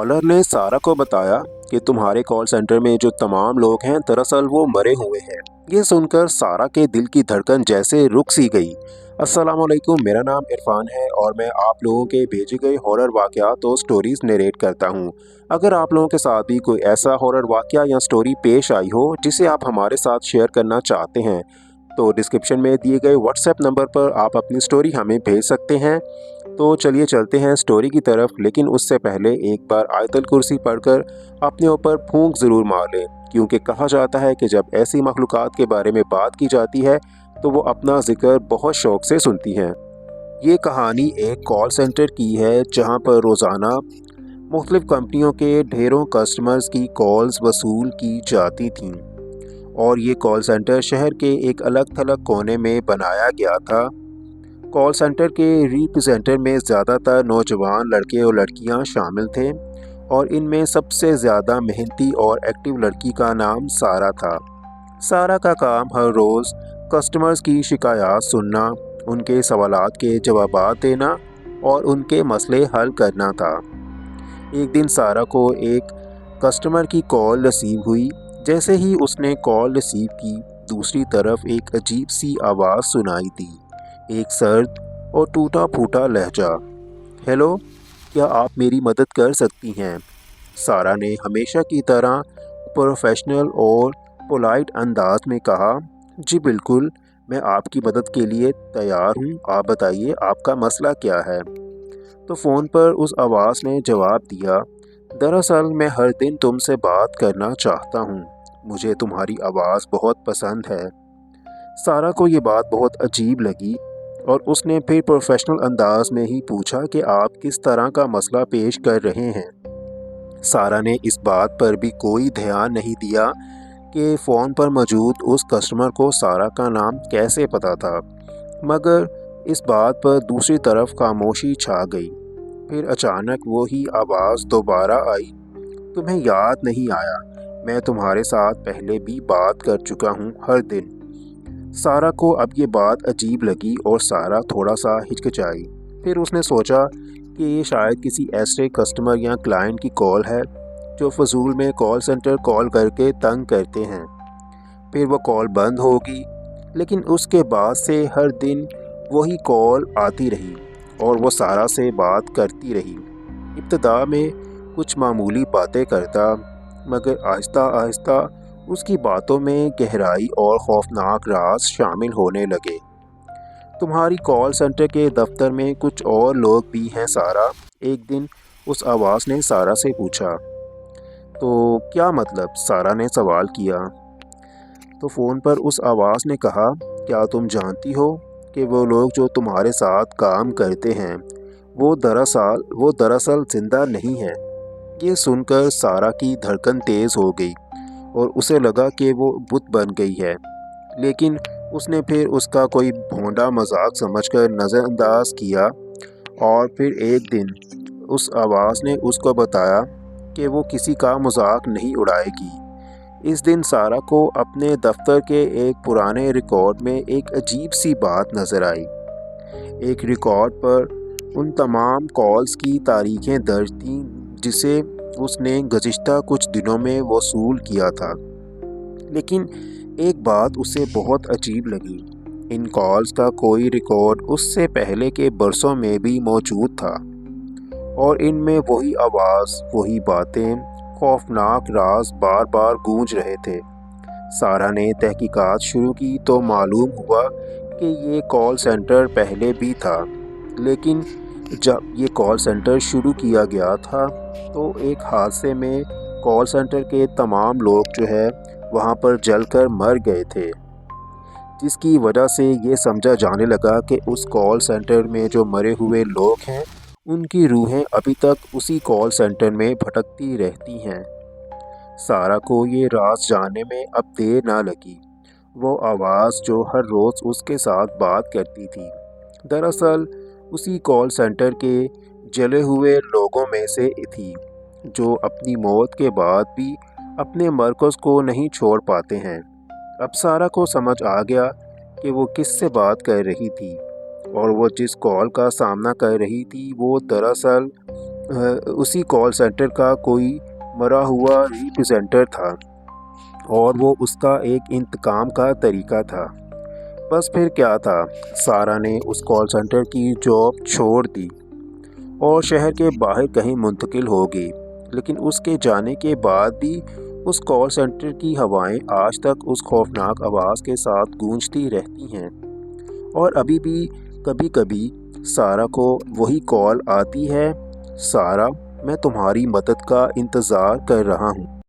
Collar ने सारा को बताया कि तुम्हारे कॉल सेंटर में जो तमाम लोग हैं दरअसल वो मरे हुए हैं। ये सुनकर सारा के दिल की धड़कन जैसे रुक सी गई। अस्सलाम वालेकुम, मेरा नाम इरफान है और मैं आप लोगों के भेजे गए हॉरर वाक़यात और स्टोरीज़ नरेट करता हूँ। अगर आप लोगों के साथ भी कोई ऐसा हॉरर वाक़या या स्टोरी पेश आई हो जिसे आप हमारे साथ शेयर करना चाहते हैं तो डिस्क्रिप्शन में दिए गए व्हाट्सएप नंबर पर आप अपनी स्टोरी हमें भेज सकते हैं। तो चलिए चलते हैं स्टोरी की तरफ, लेकिन उससे पहले एक बार आयतल कुर्सी पढ़कर अपने ऊपर फूंक ज़रूर मार लें, क्योंकि कहा जाता है कि जब ऐसी मखलूक़ात के बारे में बात की जाती है तो वो अपना जिक्र बहुत शौक़ से सुनती हैं। ये कहानी एक कॉल सेंटर की है जहाँ पर रोज़ाना मुख्तलिफ़ कंपनियों के ढेरों कस्टमर्स की कॉल्स वसूल की जाती थीं और ये कॉल सेंटर शहर के एक अलग थलग कोने में बनाया गया था। कॉल सेंटर के रिप्रेजेंटेटिव में ज़्यादातर नौजवान लड़के और लड़कियां शामिल थे और इनमें सबसे ज़्यादा मेहनती और एक्टिव लड़की का नाम सारा था। सारा का काम हर रोज़ कस्टमर्स की शिकायत सुनना, उनके सवालात के जवाबात देना और उनके मसले हल करना था। एक दिन सारा को एक कस्टमर की कॉल रिसीव हुई। जैसे ही उसने कॉल रिसीव की, दूसरी तरफ एक अजीब सी आवाज़ सुनाई दी, एक सर्द और टूटा फूटा लहजा। हेलो, क्या आप मेरी मदद कर सकती हैं? सारा ने हमेशा की तरह प्रोफेशनल और पोलाइट अंदाज में कहा, जी बिल्कुल, मैं आपकी मदद के लिए तैयार हूँ। आप बताइए, आपका मसला क्या है? तो फ़ोन पर उस आवाज़ ने जवाब दिया, दरअसल मैं हर दिन तुमसे बात करना चाहता हूँ। मुझे तुम्हारी आवाज़ बहुत पसंद है। सारा को ये बात बहुत अजीब लगी और उसने फिर प्रोफेशनल अंदाज में ही पूछा कि आप किस तरह का मसला पेश कर रहे हैं। सारा ने इस बात पर भी कोई ध्यान नहीं दिया कि फ़ोन पर मौजूद उस कस्टमर को सारा का नाम कैसे पता था, मगर इस बात पर दूसरी तरफ खामोशी छा गई। फिर अचानक वही आवाज़ दोबारा आई, तुम्हें याद नहीं आया? मैं तुम्हारे साथ पहले भी बात कर चुका हूँ हर दिन। सारा को अब ये बात अजीब लगी और सारा थोड़ा सा हिचकिचाई। फिर उसने सोचा कि ये शायद किसी ऐसे कस्टमर या क्लाइंट की कॉल है जो फजूल में कॉल सेंटर कॉल करके तंग करते हैं। फिर वो कॉल बंद होगी, लेकिन उसके बाद से हर दिन वही कॉल आती रही और वो सारा से बात करती रही। इब्तिदा में कुछ मामूली बातें करता, मगर आहिस्ता आहिस्ता उसकी बातों में गहराई और खौफनाक राज शामिल होने लगे। तुम्हारी कॉल सेंटर के दफ्तर में कुछ और लोग भी हैं सारा? एक दिन उस आवाज़ ने सारा से पूछा। तो क्या मतलब? सारा ने सवाल किया। तो फ़ोन पर उस आवाज़ ने कहा, क्या तुम जानती हो कि वो लोग जो तुम्हारे साथ काम करते हैं वो दरअसल ज़िंदा नहीं हैं? ये सुनकर सारा की धड़कन तेज़ हो गई और उसे लगा कि वो बुत बन गई है, लेकिन उसने फिर उसका कोई भोंडा मजाक समझकर नज़रअंदाज किया। और फिर एक दिन उस आवाज़ ने उसको बताया कि वो किसी का मजाक नहीं उड़ाएगी। इस दिन सारा को अपने दफ्तर के एक पुराने रिकॉर्ड में एक अजीब सी बात नज़र आई। एक रिकॉर्ड पर उन तमाम कॉल्स की तारीखें दर्ज थीं जिसे उसने गुज़िश्ता कुछ दिनों में वसूल किया था। लेकिन एक बात उसे बहुत अजीब लगी, इन कॉल्स का कोई रिकॉर्ड उससे पहले के बरसों में भी मौजूद था और इनमें वही आवाज़, वही बातें, खौफनाक राज बार बार गूंज रहे थे। सारा ने तहकीकात शुरू की तो मालूम हुआ कि ये कॉल सेंटर पहले भी था, लेकिन जब ये कॉल सेंटर शुरू किया गया था तो एक हादसे में कॉल सेंटर के तमाम लोग जो है वहाँ पर जलकर मर गए थे, जिसकी वजह से ये समझा जाने लगा कि उस कॉल सेंटर में जो मरे हुए लोग हैं उनकी रूहें अभी तक उसी कॉल सेंटर में भटकती रहती हैं। सारा को ये राज जानने में अब देर ना लगी। वो आवाज़ जो हर रोज़ उसके साथ बात करती थी, दरअसल उसी कॉल सेंटर के जले हुए लोगों में से थी जो अपनी मौत के बाद भी अपने मरकज़ को नहीं छोड़ पाते हैं। अब सारा को समझ आ गया कि वो किससे बात कर रही थी और वो जिस कॉल का सामना कर रही थी वो दरअसल उसी कॉल सेंटर का कोई मरा हुआ रिप्रेजेंटर था और वो उसका एक इंतकाम का तरीका था। बस फिर क्या था, सारा ने उस कॉल सेंटर की जॉब छोड़ दी और शहर के बाहर कहीं मुंतकिल हो गई। लेकिन उसके जाने के बाद भी उस कॉल सेंटर की हवाएं आज तक उस खौफनाक आवाज़ के साथ गूंजती रहती हैं और अभी भी कभी कभी सारा को वही कॉल आती है, सारा मैं तुम्हारी मदद का इंतज़ार कर रहा हूँ।